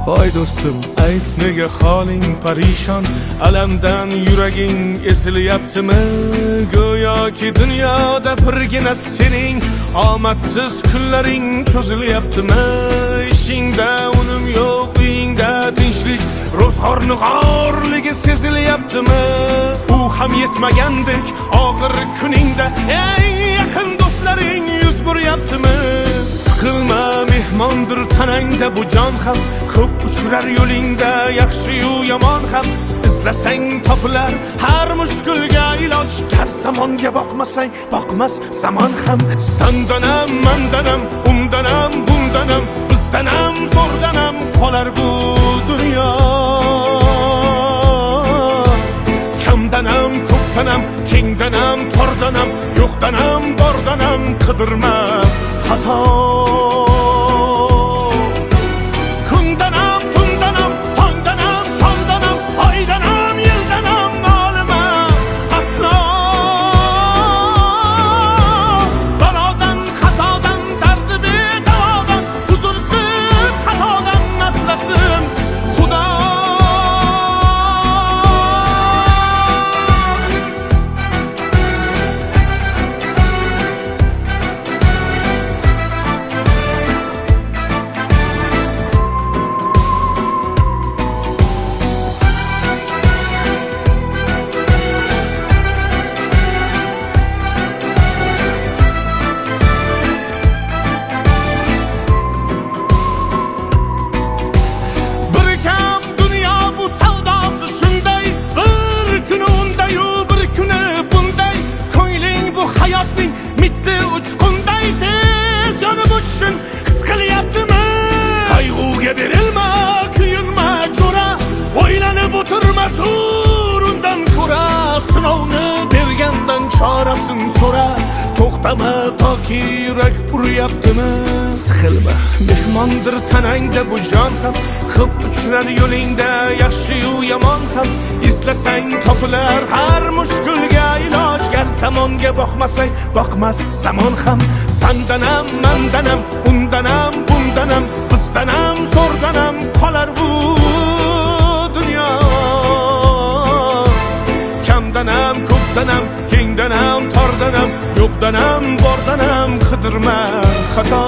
Voy do'stim, ayt nega holing parishon, alamdan yuraging esilyaptimi? Go'yoki dunyoda birgina sening omadsiz kunlaring cho'zilyaptimi? Ishingda unum yo'q, uyingda tinchlik, ro'zg'orning g'orligi sezilyaptimi? U ham yetmagandek og'ir kuningda eng yaqin do'stlaring yuz buryaptimi? Siqilma, mehmondir tanangda bu jon ham, ko'p uchrar yo'lingda yaxshi-yu yomon ham. Izlasang topilar har mushkulga iloj, gar zamonga boqmasang boqmas zamon ham. Sandanam, mandanam, undanam, bundanam, bizdanam, zo'rdanam qolar bu dunyo. Kamdanam, ko'pdanam, kengdanam, tordanam, yo'qdanam, bordanam qidirma xato. Kundanam, tundanam, tongdanam, shomdanam, oydanam, yildanam nolima aslo. Balodan, qazodan, dardi bedavodan, huzursiz xatodan asrasin Xudo. Mitti uchqunday tez yonib ushshin his qilyaptimi? Qayg'uga berilma, kuyinma jo'ra, o'ylanib o'tirma, tur undan ko'ra. Sinovni bergandan chorasin so'ra, to'xtama toki yurak uryaptimi? Siqilma, mehmondir tanangda bu jon ham, ko'p uchrar yo'lingda yaxshi-yu yomon ham. Izlasang topilar har mushkulga iloj, gar zamonga boqmasang boqmas zamon ham. Sandanam, mandanam, undanam, bundanam, bizdanam, zo'rdanam qolar bu dunyo. Kamdanam, ko'pdanam, kengdanam, tordanam, yo'qdanam, bordanam qidirma xato.